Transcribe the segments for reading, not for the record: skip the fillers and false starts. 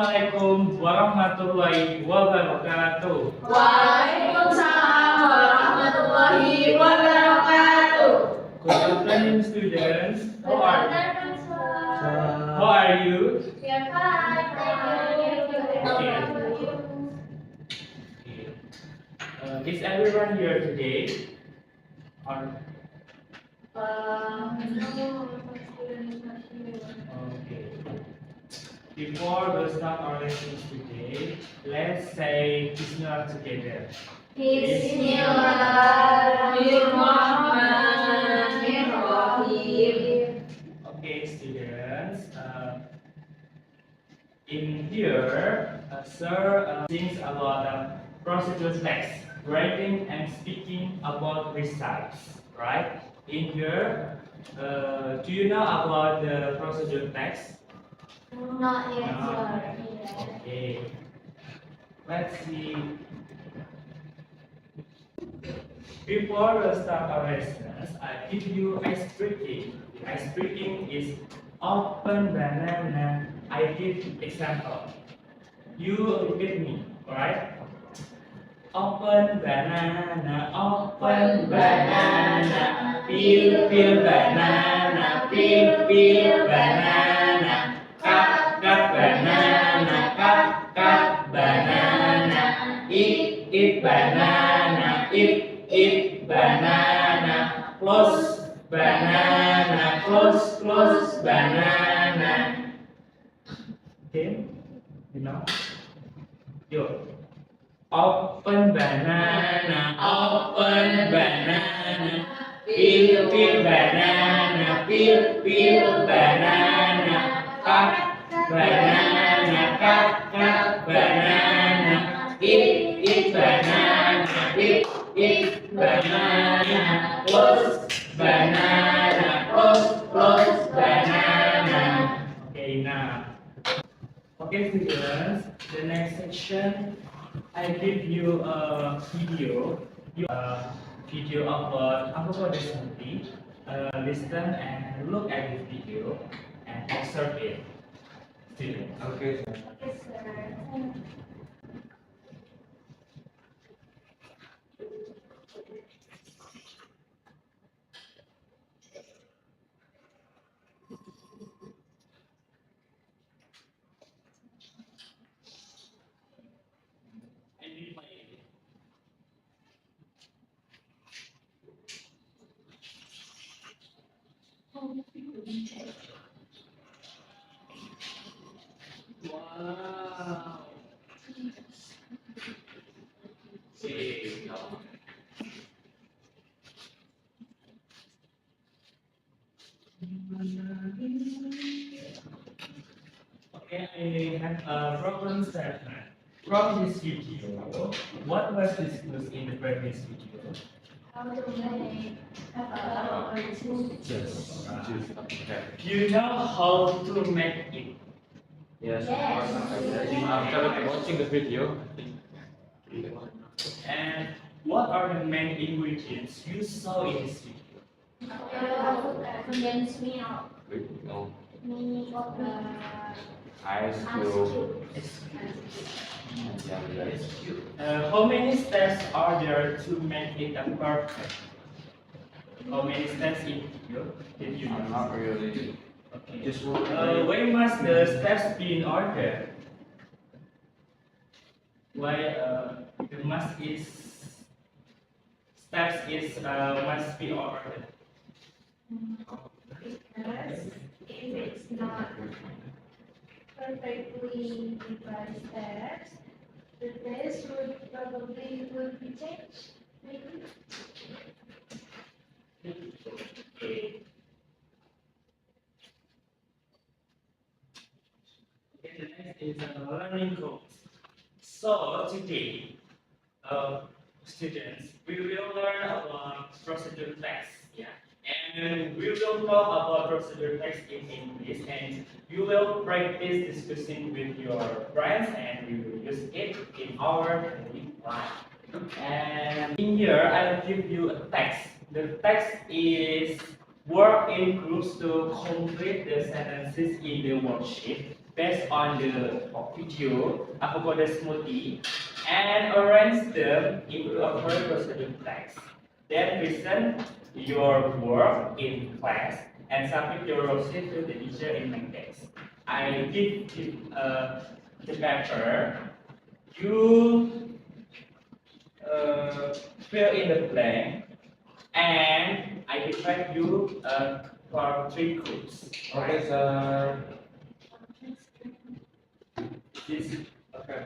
Assalamualaikum warahmatullahi wabarakatuh. Waalaikumsalam warahmatullahi wabarakatuh. Good afternoon, students. Good afternoon, sir. How are you? We are fine, thank you. Is everyone here today? Or No. okay. Before we start our lessons today, let's say Bismillah together. Bismillahirrahmanirrahim. Okay, students. In here, Sir thinks about procedure text, writing and speaking about recites, right? In here, do you know about the procedure text? Not yet, No. sir. Okay. Let's see. Before we start our lessons, I give you ice breaking. Ice breaking is open banana. I give example. You repeat me, alright? Open banana, open banana, peel banana, peel banana, cut banana, cut banana, eat banana, eat banana, close banana, close banana. Okay, you know? Yo. Open banana, peel banana, peel banana, cut banana, cut banana, eat banana, eat banana, close banana, close banana. Okay, now. Okay, students, the next section, I give you a video, video about apa movie. Listen and look at this video and observe it. Students. Okay. Okay, sir. Wow. Okay. Okay, I have a problem statement. From this video, what was discussed in the previous video? How to make Yes. Do you know how to make it? Yes. Yes. After watching the video, I think. And what are the main ingredients you saw in this video? condensed milk, No. milk, Ice ice cube. cubes. How many steps are there to make it a perfect? How many steps in video did you know? Not really. Okay. Just Why must the steps be in order? Why the must is steps is must be ordered? Because if it's not perfectly defined steps, the test would probably be changed. Maybe. Okay. Okay, the next is learning goals. So today, students, we will learn about procedure text. Yeah. And we will talk about procedure text in English, and you will practice discussing with your friends, and we will use it in our daily life. And in here, I'll give you a text. The text is work in groups to complete the sentences in the worksheet. based on the video avocado smoothie and arrange them into a very procedure text. Then present your work in class and submit your receipt to the teacher in my case. I give the paper. You fill in the blank, and I divide you for 3 groups. Okay, sir. This okay.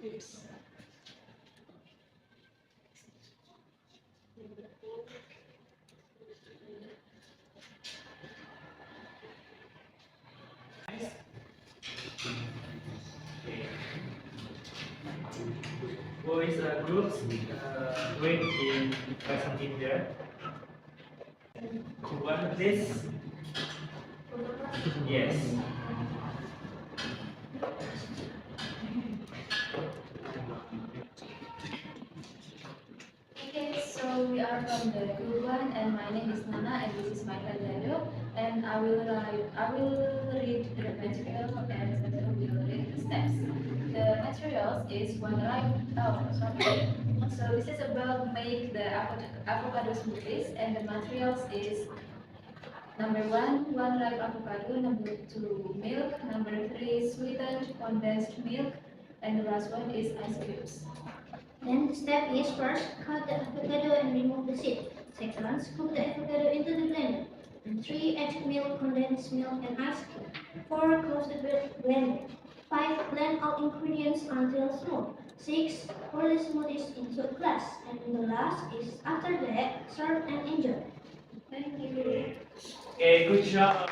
This I boys groups wait in person in there. One this yes. Okay, so we are from the group one, and my name is Nana, and this is my friend and I will read the material, and Sandra will read the steps. The materials is one right. Oh, sorry. So this is about make the avocado smoothies, and the materials is number one ripe avocado, number two, milk, number three, sweetened condensed milk, and the last one is ice cubes. Then the step is first, cut the avocado and remove the seed. Second, scoop the avocado into the blender. And 3, add milk, condensed milk, and ice cream. 4, close the blender. 5, blend all ingredients until smooth. 6, pour the smoothies into a glass. And the last is after that, serve and enjoy. Thank you. Okay, good job.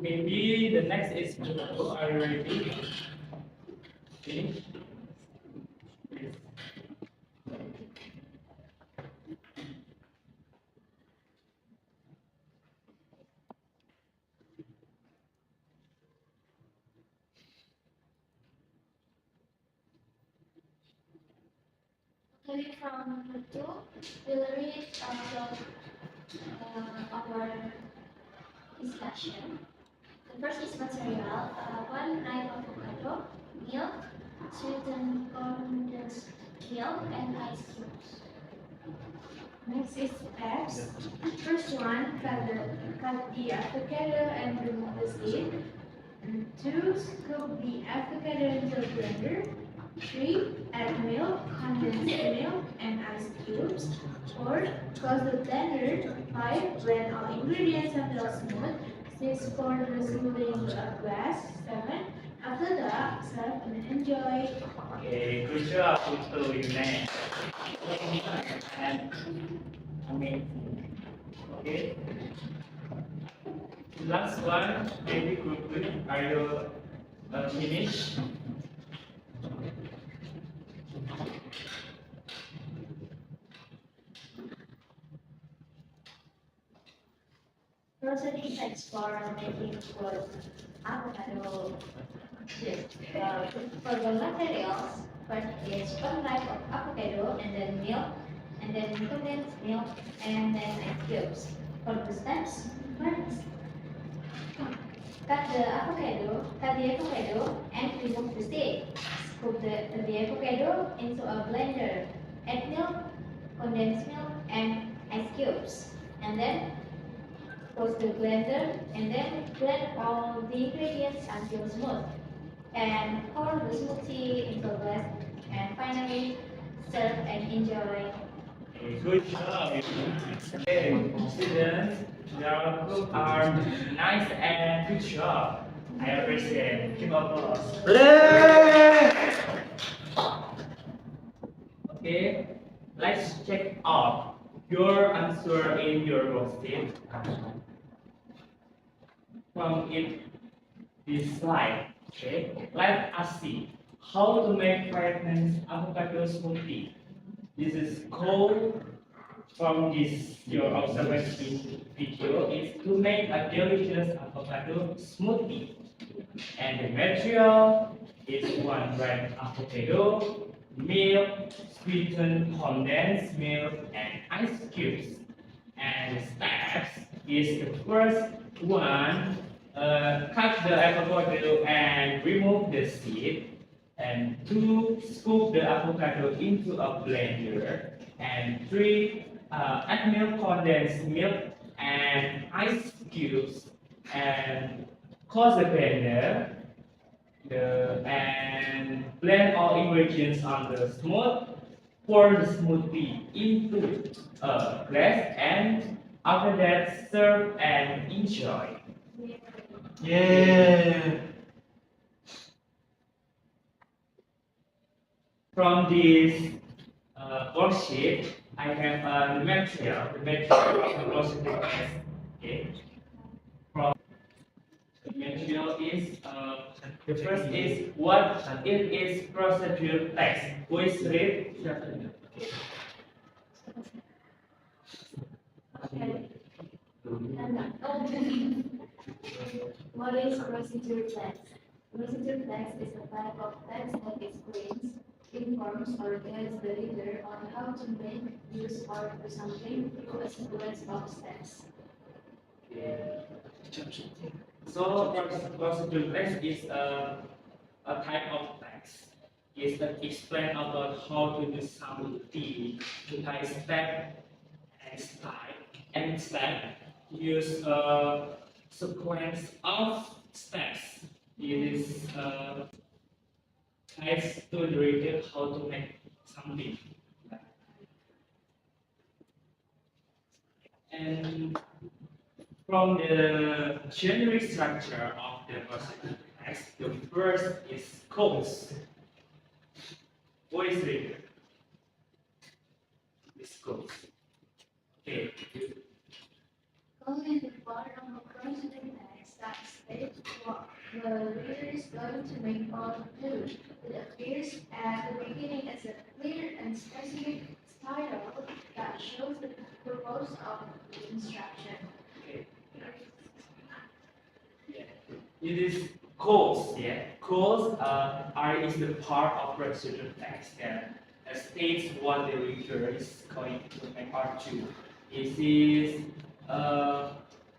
Maybe the next is are you ready? Okay. Okay, from number two, we'll read our discussion. The first is material, one ripe avocado, milk, sweetened condensed milk, and ice cubes. Next is steps. First one, cut the avocado and remove the seed. 2. Scoop the avocado into a blender. 3. Add milk, condensed milk, and ice cubes. 4. Close the blender. 5. Blend all ingredients until smooth. 6. Pour the smoothie into a glass. 7. After that, serve and enjoy. Okay, good job, Putra, you man. And amazing. Okay. Last one, very quickly. Are you finished? Processing text for making food avocado chips. For the materials, first is 1 type of avocado, and then milk, and then condensed milk, and then ice cubes. For the steps, first, cut the avocado, and remove the seed. Scoop the avocado into a blender. Add milk, condensed milk, and ice cubes. And then close the blender and then blend all the ingredients until smooth. And pour the smoothie into a glass. And finally, serve and enjoy. Okay, good job. Okay, students, your are nice and good job. I appreciate. Give applause. Okay, let's check out your answer in your worksheet. From this slide, okay, let us see how to make fragrance avocado smoothie. This is called from this your observation video is to make a delicious avocado smoothie, and the material is 1 red avocado, milk, sweetened condensed milk, and ice cubes. And the steps is the first one, cut the avocado and remove the seed. And 2, scoop the avocado into a blender. And 3, add milk, condensed milk, and ice cubes. And close the blender. And blend all ingredients on the smooth. Pour the smoothie into a glass, and after that, serve and enjoy. Yeah. From this worksheet, I have the material of the procedure test. Okay. From the material is the first is what it is procedure text. Who is read? What is procedure text? Procedure text is a type of text that explains, informs, or guides the reader on how to make, use, or do something through a sequence of steps. So, procedure text is a type of text. It's that explain about how to do something by step and step. Use a sequence of steps. It is guides to the reader how to make something. And from the generic structure of the procedure text, the first is cause. Voice reader. This cause. Okay. Code is the part of a procedure text that states what the reader is going to make or do. It appears at the beginning as a clear and specific title that shows the purpose of the instruction. Okay. Yeah. It is cause. Yeah. Cause is the part of procedure text that states what the reader is going to make or do. This is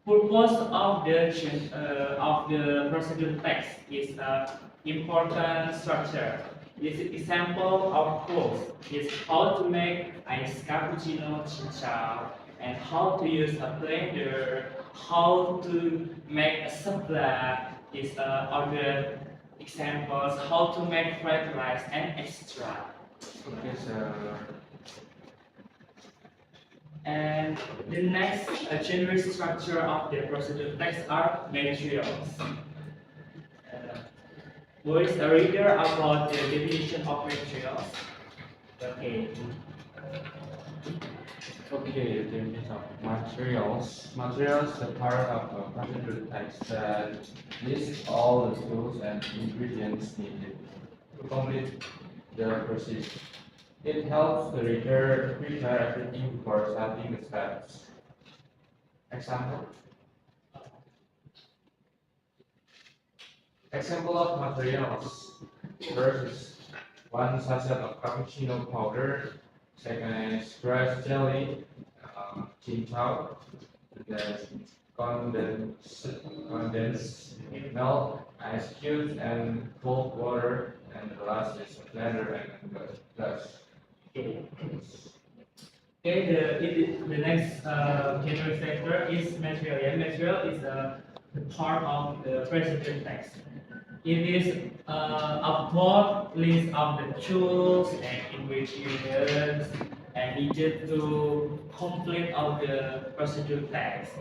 purpose of the procedure text is important structure. This example of cause is how to make ice cappuccino chicha, and how to use a blender, how to make a salad, is other examples how to make fried rice and extra. Okay, so And the next general structure of the procedure text are materials. Who is a reader about the definition of materials? Okay. okay, the definition of materials. Materials are part of a procedure text that lists all the tools and ingredients needed to complete the process. It helps the reader prepare everything before starting the steps. Example. Example of materials. First is one sachet of cappuccino powder. Second is grass jelly, cincau, then condensed milk, ice cubes, and cold water. And the last is a blender and glass. Okay. The next general sector is material. Yeah, material is the part of the procedure text. It is a broad list of the tools and ingredients and needed to complete all the procedure text.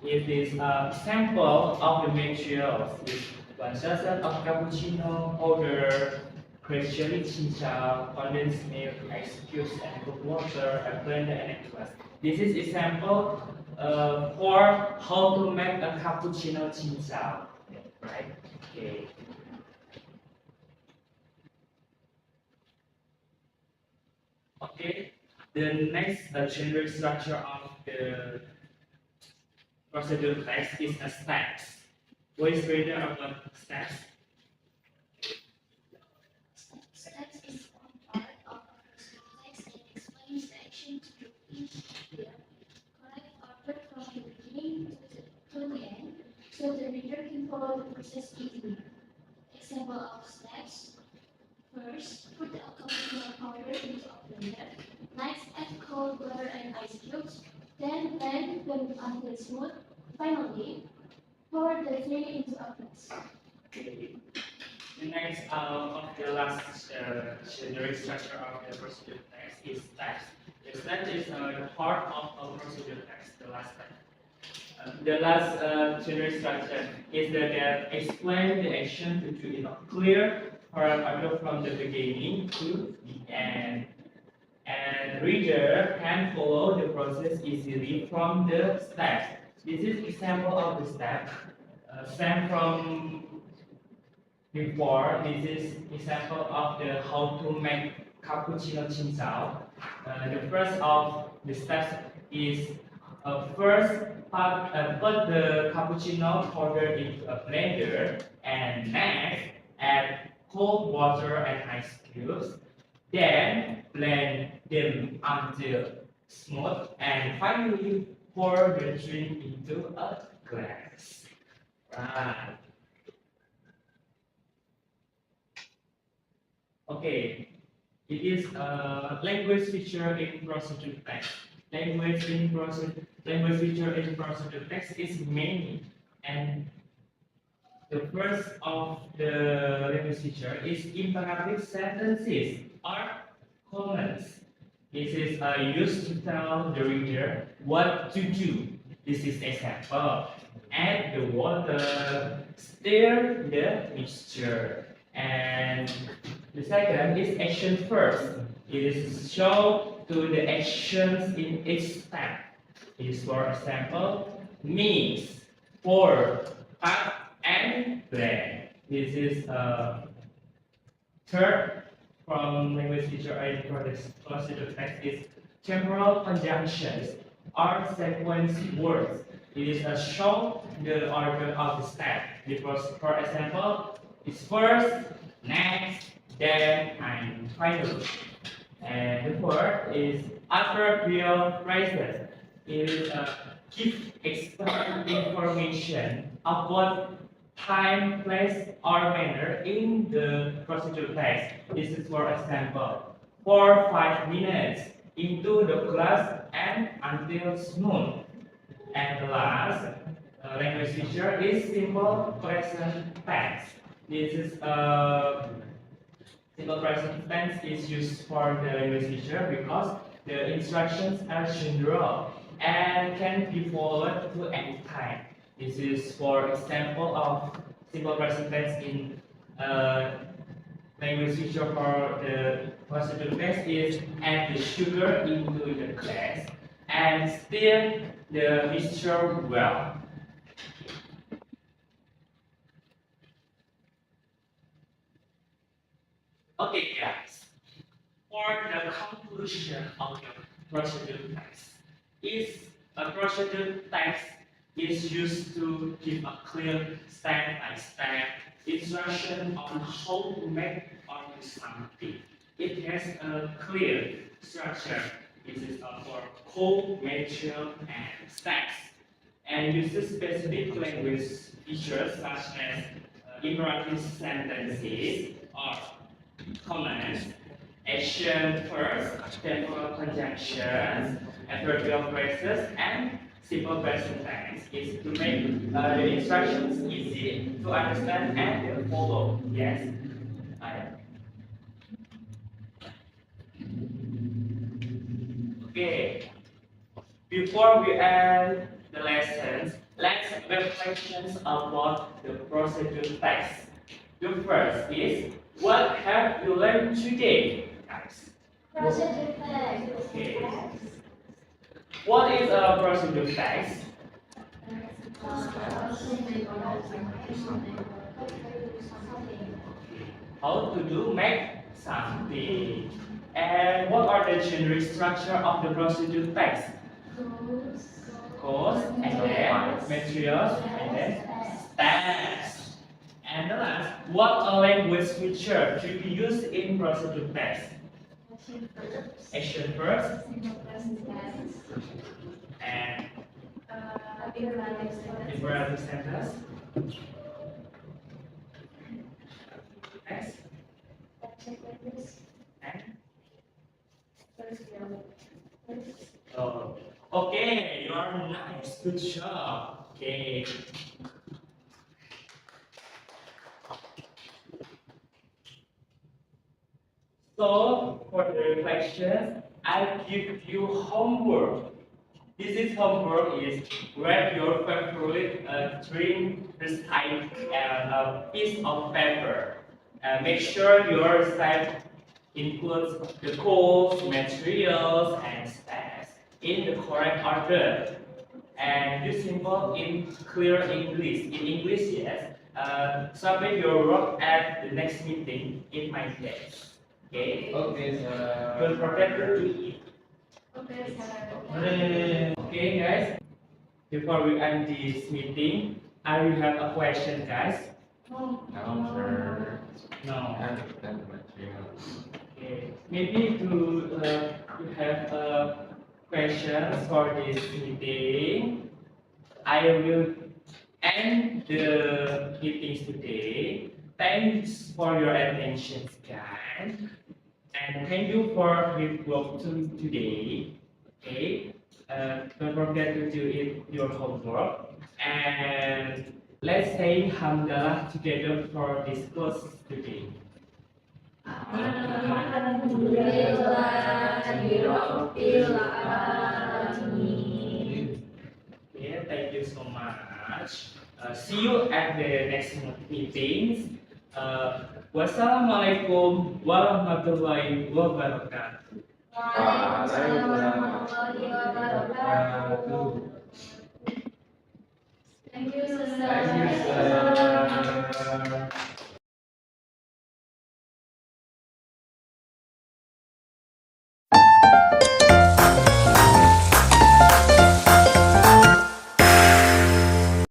It is a sample of the materials. One sachet of cappuccino powder, gradually cincau, condensed milk, ice cubes, and cold water, a blender, and a glass. This is example for how to make a cappuccino cincau, right? Okay. Okay. The next general structure of the procedure text is a steps. What is reader about steps? Steps is one part of a procedure text that explains the action to do in the correct order from the beginning to the end, so the reader can follow the process easily. Example of steps. First, put the cappuccino powder into a blender. Next, add cold water and ice cubes. Then blend them until smooth. Finally, pour the filling into a glass. Okay. The next of the last general structure of the procedure text is steps. The step is the part of a procedure text, the last step. The last general structure is that explain the action to do it clear or from the beginning to the end. And reader can follow the process easily from the steps. This is example of the step. Same from before. This is example of the how to make cappuccino cincau. The first of the steps is first put the cappuccino powder into a blender, and next add cold water and ice cubes. Then blend them until smooth, and finally pour the drink into a glass. Right. Okay. It is a language feature in procedure text. Language feature in procedure text is many, and the first of the language feature is imperative sentences or comments. This is used to tell the reader what to do. This is example. Add the water, stir the mixture. And the second is action first. It is show to the actions in each step. It is for example, mix, pour, cut, and blend. This is third from language feature I for this procedure text is temporal conjunctions or sequence words. It is a show the order of the step. Because for example, it's first, next, then, and finally. And the fourth is adverbial phrases. It is give extra information about time, place, or manner in the procedure text. This is for example, for 5 minutes into the glass and until smooth. And the last, language feature is simple present tense. This is simple present tense is used for the language feature because the instructions are general and can be followed to any time. This is for example of simple present tense in language feature for the procedure text is add the sugar into the glass and stir the mixture well. Okay, guys. For the conclusion of the procedure text, a procedure text is used to give a clear step-by-step instruction on how to make or do something. It has a clear structure. This is for code, material, and steps, and uses specific language features such as imperative sentences or commands, action first, temporal conjunctions, adverbial phrases, and simple present tense is to make the instructions easy to understand and follow. Yes. Okay. Before we end the lessons, let's reflections about the procedure text. The first is, what have you learned today, guys? Procedure text. Okay. What is a procedure text? How to do make something. And what are the generic structure of the procedure text? Cause, and then materials, and then steps. And the last, what a language feature should be used in procedure text? Action first, and imperative sentence. Next. And oh, okay, you are nice. Good job. Okay. So for the reflection, I give you homework. This is homework is grab your favorite drink, recite a piece of paper. Make sure your site includes the codes, materials, and steps in the correct order. And use symbol in clear English. In English, yes. Submit your work at the next meeting in my place. Okay? Okay, sir. Don't forget to eat. Okay, guys. Before we end this meeting, I will have a question, guys. No, sir. No. I understand the material. Okay. Maybe to have questions for this meeting, I will end the meetings today. Thanks for your attention, guys. And thank you for your work today. Okay. Don't forget to do your homework. And let's say Hamdalah together for this course today. Okay, thank you so much. See you at the next meetings. Wassalamualaikum warahmatullahi wabarakatuh. Waalaikumsalam. Thank you, sir. Thank you, sir.